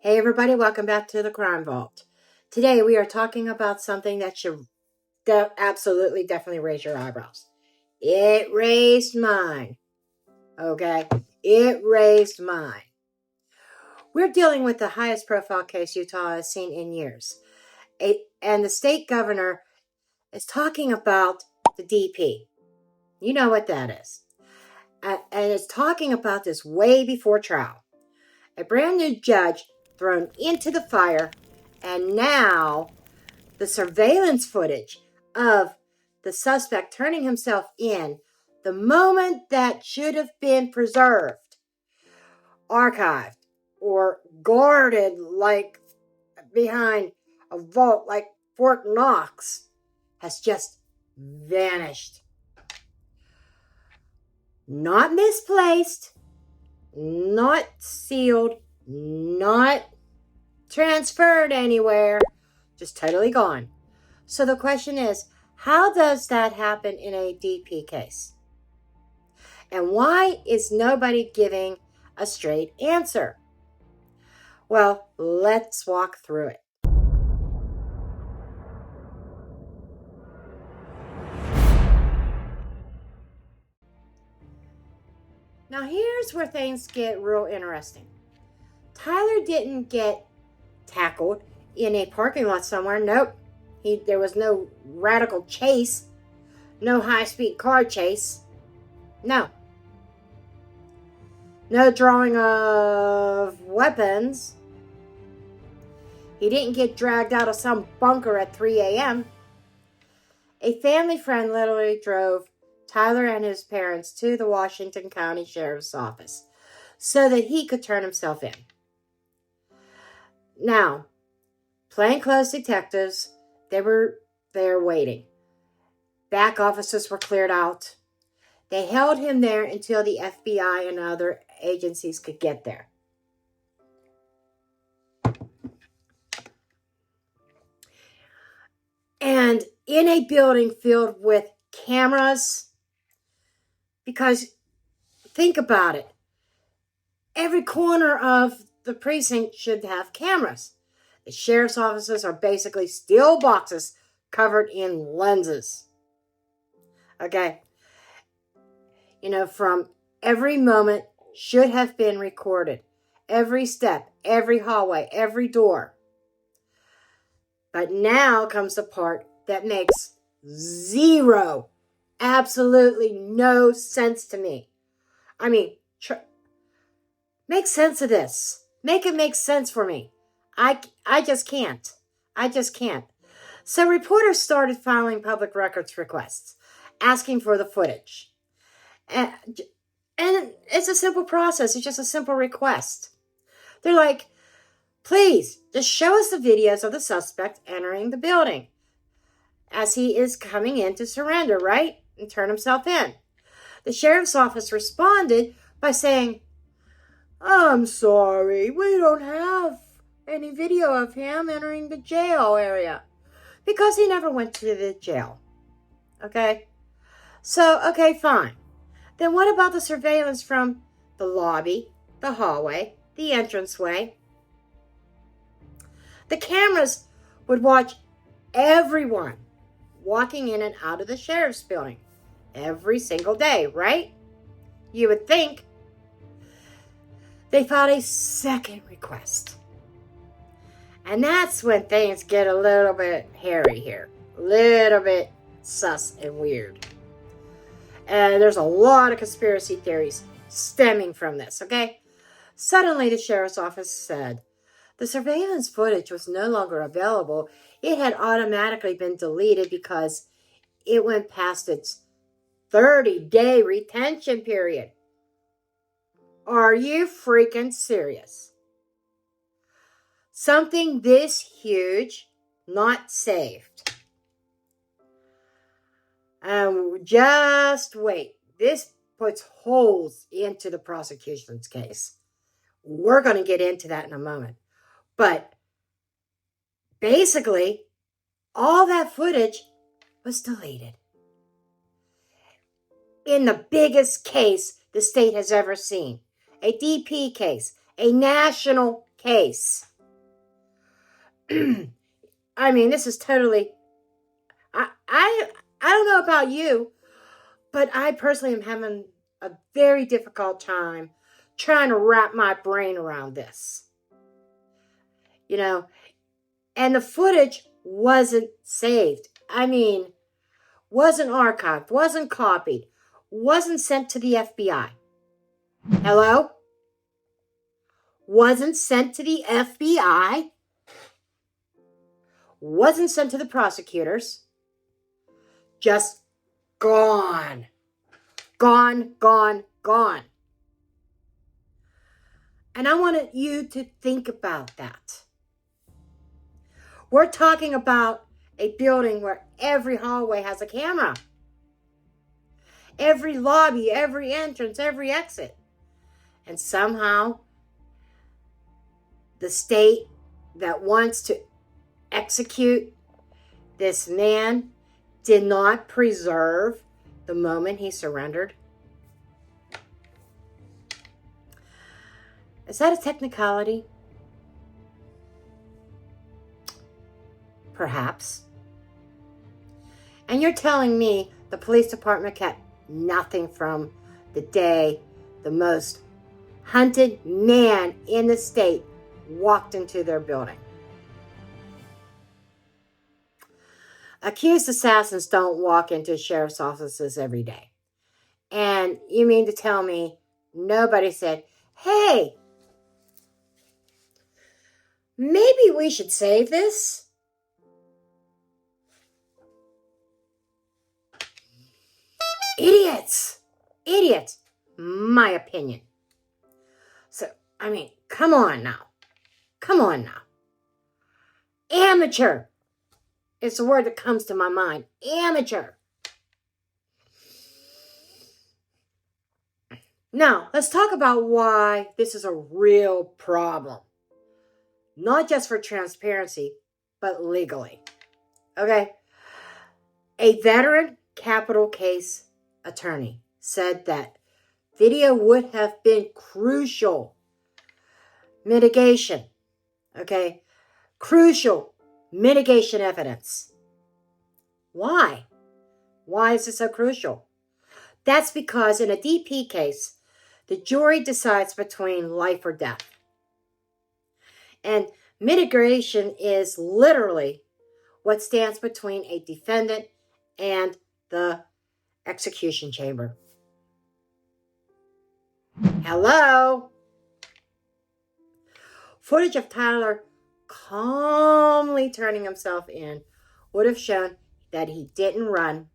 Hey everybody, welcome back to the Crime Vault. Today we are talking about something that should absolutely definitely raise your eyebrows. It raised mine. Okay? It raised mine. We're dealing with the highest profile case Utah has seen in years. And the state governor is talking about the DP. You know what that is. And it's talking about this way before trial. A brand new judge thrown into the fire, and now the surveillance footage of the suspect turning himself in, the moment that should have been preserved, archived, or guarded like behind a vault like Fort Knox, has just vanished. Not misplaced, not sealed, not transferred anywhere, just totally gone. So the question is, how does that happen in a DP case? And why is nobody giving a straight answer? Well, let's walk through it. Now here's where things get real interesting. Tyler didn't get tackled in a parking lot somewhere. Nope. There was no radical chase. No high-speed car chase. No. No drawing of weapons. He didn't get dragged out of some bunker at 3 a.m. A family friend literally drove Tyler and his parents to the Washington County Sheriff's Office so that he could turn himself in. Now, plainclothes detectives, they were there waiting. Back offices were cleared out. They held him there until the FBI and other agencies could get there. And in a building filled with cameras, because think about it, every corner of the precinct should have cameras. The sheriff's offices are basically steel boxes covered in lenses. Okay? You know, from every moment should have been recorded. Every step, every hallway, every door. But now comes the part that makes zero, absolutely no sense to me. I mean, make sense of this. Make it make sense for me. I just can't. I just can't. So reporters started filing public records requests, asking for the footage. And it's a simple process. It's just a simple request. They're like, please, just show us the videos of the suspect entering the building as he is coming in to surrender, right? And turn himself in. The sheriff's office responded by saying, I'm sorry, we don't have any video of him entering the jail area because he never went to the jail. Okay? So, okay, fine. Then what about the surveillance from the lobby, the hallway, the entranceway? The cameras would watch everyone walking in and out of the sheriff's building every single day, right? You would think. They filed a second request. And that's when things get a little bit hairy here. A little bit sus and weird. And there's a lot of conspiracy theories stemming from this, okay? Suddenly, the sheriff's office said the surveillance footage was no longer available. It had automatically been deleted because it went past its 30-day retention period. Are you freaking serious? Something this huge, not saved. Just wait. This puts holes into the prosecution's case. We're going to get into that in a moment. But basically, all that footage was deleted. In the biggest case the state has ever seen. A DP case. A national case. I mean, this is totally, I don't know about you, but I personally am having a very difficult time trying to wrap my brain around this. You know, and the footage wasn't saved. I mean, wasn't archived, wasn't copied, wasn't sent to the FBI. Hello? Wasn't sent to the FBI. Wasn't sent to the prosecutors. Just gone. Gone, gone, gone. And I wanted you to think about that. We're talking about a building where every hallway has a camera. Every lobby, every entrance, every exit. And somehow, the state that wants to execute this man did not preserve the moment he surrendered. Is that a technicality? Perhaps. And you're telling me the police department kept nothing from the day the most hunted man in the state walked into their building. Accused assassins don't walk into sheriff's offices every day. And you mean to tell me nobody said, hey, maybe we should save this? Idiots. Idiots. My opinion. So, I mean, come on now. Come on now. Amateur. It's the word that comes to my mind. Amateur. Now, let's talk about why this is a real problem. Not just for transparency, but legally. Okay? A veteran capital case attorney said that video would have been crucial mitigation. Okay? Crucial mitigation evidence. Why? Why is this so crucial? That's because in a DP case, the jury decides between life or death. And mitigation is literally what stands between a defendant and the execution chamber. Hello? Footage of Tyler calmly turning himself in would have shown that he didn't run,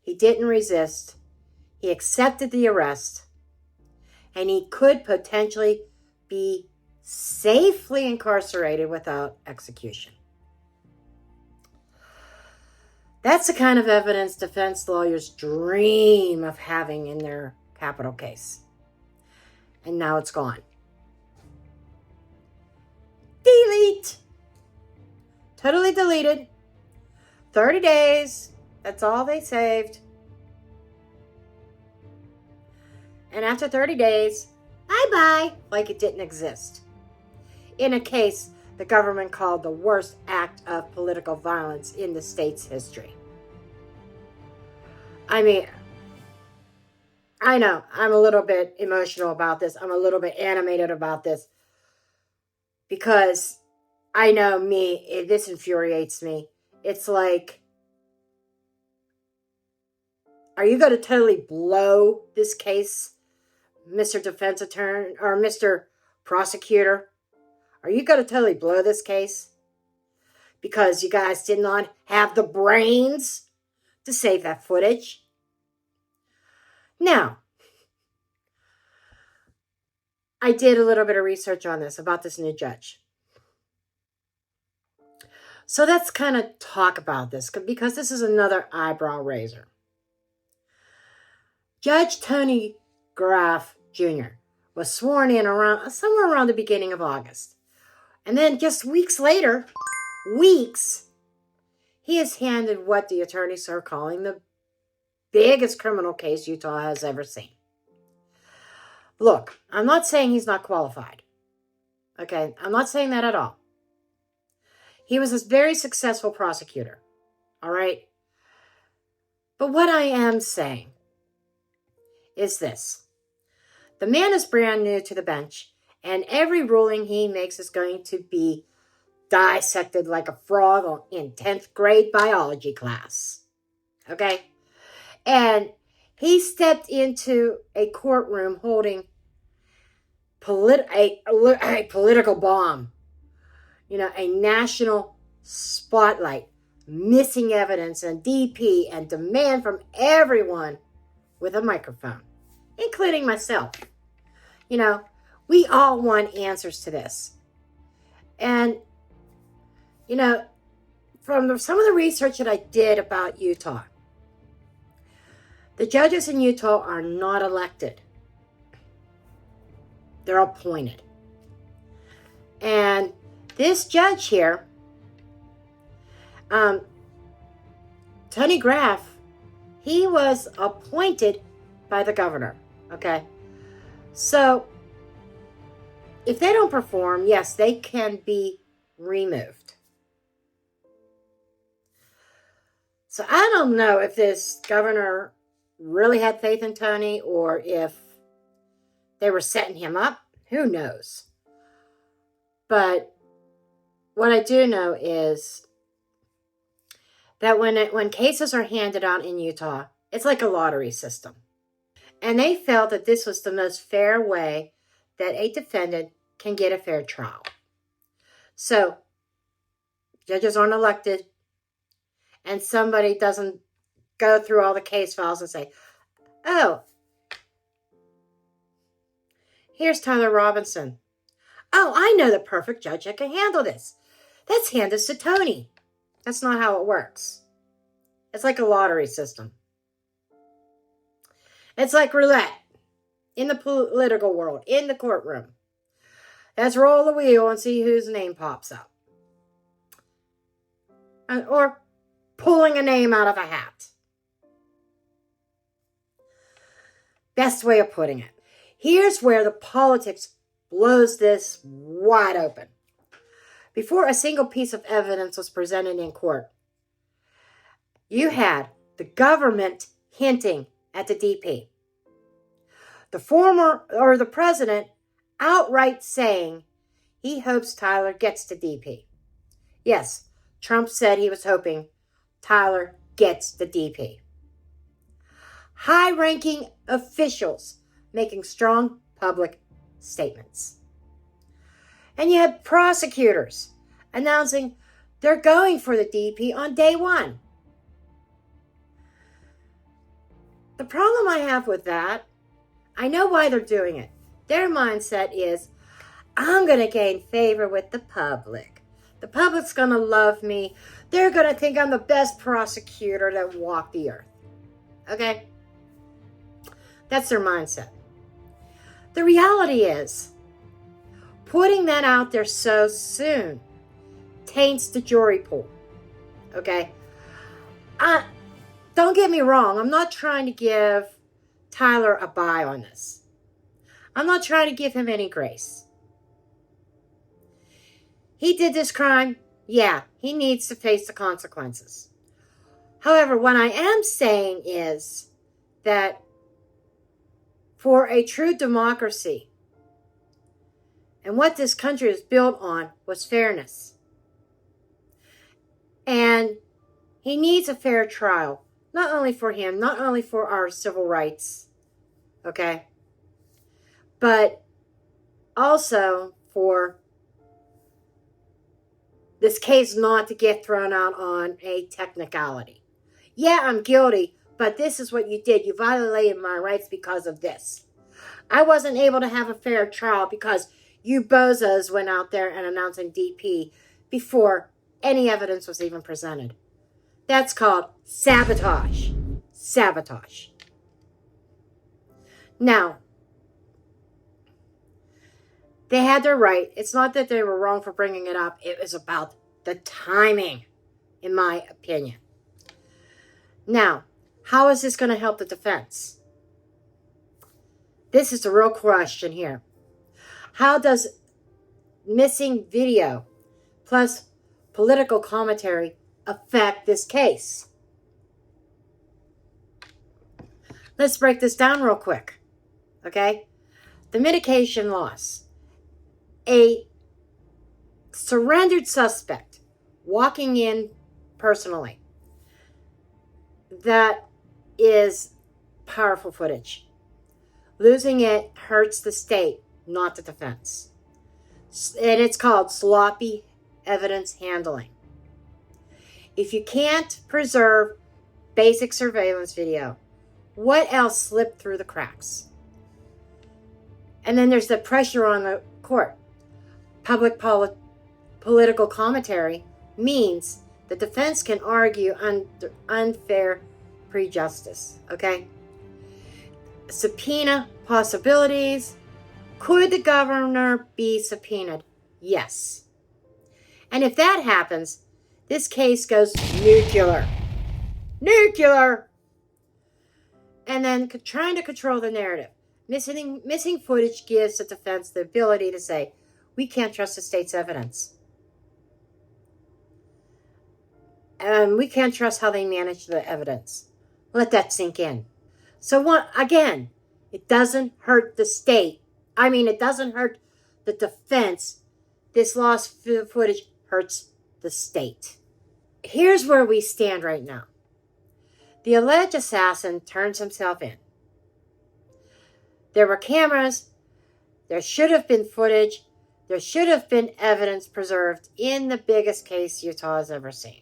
he didn't resist, he accepted the arrest, and he could potentially be safely incarcerated without execution. That's the kind of evidence defense lawyers dream of having in their capital case. And now it's gone. Delete. Totally deleted. 30 days. That's all they saved. And after 30 days, bye-bye, like it didn't exist. In a case the government called the worst act of political violence in the state's history. I mean, I know I'm a little bit emotional about this. I'm a little bit animated about this. Because I know this infuriates me. It's like, are you going to totally blow this case, Mr. Defense Attorney or Mr. Prosecutor? Are you going to totally blow this case? Because you guys did not have the brains to save that footage? Now, I did a little bit of research on this, about this new judge. So let's kind of talk about this, because this is another eyebrow raiser. Judge Tony Graff Jr. was sworn in somewhere around the beginning of August. And then just weeks later, he is handed what the attorneys are calling the biggest criminal case Utah has ever seen. Look, I'm not saying he's not qualified. Okay, I'm not saying that at all. He was a very successful prosecutor. All right? But what I am saying is this. The man is brand new to the bench, and every ruling he makes is going to be dissected like a frog in 10th grade biology class. Okay? And he stepped into a courtroom holding a political bomb. You know, a national spotlight, missing evidence, and DP, and demand from everyone with a microphone, including myself. You know, we all want answers to this. And, you know, from some of the research that I did about Utah, the judges in Utah are not elected. They're appointed. And this judge here, Tony Graff, he was appointed by the governor. Okay? So, if they don't perform, yes, they can be removed. So, I don't know if this governor really had faith in Tony or if they were setting him up. Who knows? But what I do know is that when cases are handed out in Utah, it's like a lottery system. And they felt that this was the most fair way that a defendant can get a fair trial. So, judges aren't elected, and somebody doesn't go through all the case files and say, oh, here's Tyler Robinson. Oh, I know the perfect judge that can handle this. Let's hand this to Tony. That's not how it works. It's like a lottery system. It's like roulette in the political world, in the courtroom. Let's roll the wheel and see whose name pops up. Or pulling a name out of a hat. Best way of putting it. Here's where the politics blows this wide open. Before a single piece of evidence was presented in court, you had the government hinting at the DP. The president outright saying he hopes Tyler gets the DP. Yes, Trump said he was hoping Tyler gets the DP. High-ranking officials making strong public statements. And you had prosecutors announcing they're going for the DP on day one. The problem I have with that, I know why they're doing it. Their mindset is, I'm going to gain favor with the public. The public's going to love me. They're going to think I'm the best prosecutor that walked the earth. Okay? That's their mindset. The reality is, putting that out there so soon taints the jury pool. Okay? Don't get me wrong. I'm not trying to give Tyler a bye on this. I'm not trying to give him any grace. He did this crime. Yeah, he needs to face the consequences. However, what I am saying is that for a true democracy, and what this country is built on was fairness. And he needs a fair trial. Not only for him, not only for our civil rights, okay? But also for this case not to get thrown out on a technicality. Yeah, I'm guilty, but this is what you did. You violated my rights because of this. I wasn't able to have a fair trial because you bozos went out there and announcing DP before any evidence was even presented. That's called sabotage. Sabotage. Now, they had their right. It's not that they were wrong for bringing it up. It was about the timing, in my opinion. Now, how is this going to help the defense? This is the real question here. How does missing video plus political commentary affect this case? Let's break this down real quick, okay? The mitigation loss. A surrendered suspect walking in personally. That is powerful footage. Losing it hurts the state, not the defense. And it's called sloppy evidence handling. If you can't preserve basic surveillance video, what else slipped through the cracks? And then there's the pressure on the court. Public political commentary means the defense can argue under unfair prejudice, okay? Subpoena possibilities. Could the governor be subpoenaed? Yes. And if that happens, this case goes nuclear. Nuclear! And then trying to control the narrative. Missing footage gives the defense the ability to say, we can't trust the state's evidence. And we can't trust how they manage the evidence. Let that sink in. So again, it doesn't hurt the state. It doesn't hurt the defense. This lost footage hurts the state. Here's where we stand right now. The alleged assassin turns himself in. There were cameras. There should have been footage. There should have been evidence preserved in the biggest case Utah has ever seen.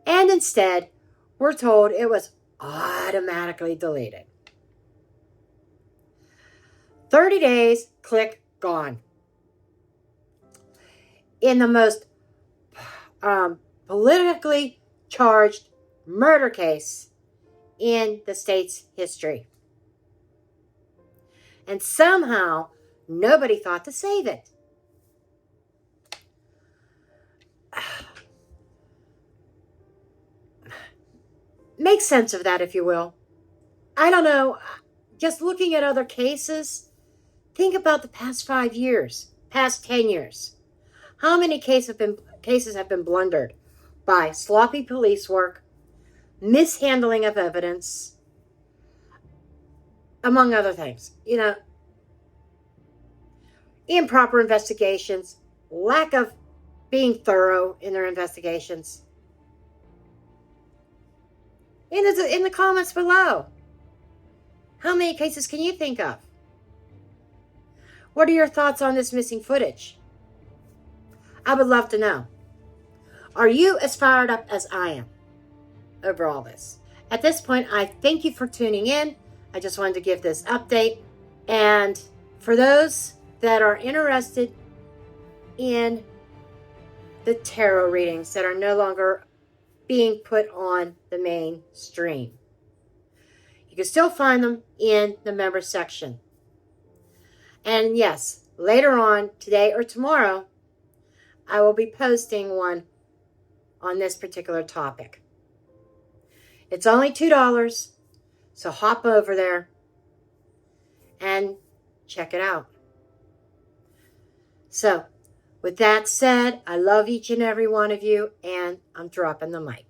And instead, we're told it was automatically deleted. 30 days, click, gone. In the most politically charged murder case in the state's history. And somehow, nobody thought to save it. Make sense of that, if you will. I don't know. Just looking at other cases, think about the past 5 years, past 10 years. How many cases have been blundered by sloppy police work, mishandling of evidence, among other things? Improper investigations, lack of being thorough in their investigations. In the comments below, how many cases can you think of? What are your thoughts on this missing footage? I would love to know. Are you as fired up as I am over all this? At this point, I thank you for tuning in. I just wanted to give this update. And for those that are interested in the tarot readings that are no longer being put on the mainstream, you can still find them in the member section. And yes, later on, today or tomorrow, I will be posting one on this particular topic. It's only $2, so hop over there and check it out. So, with that said, I love each and every one of you, and I'm dropping the mic.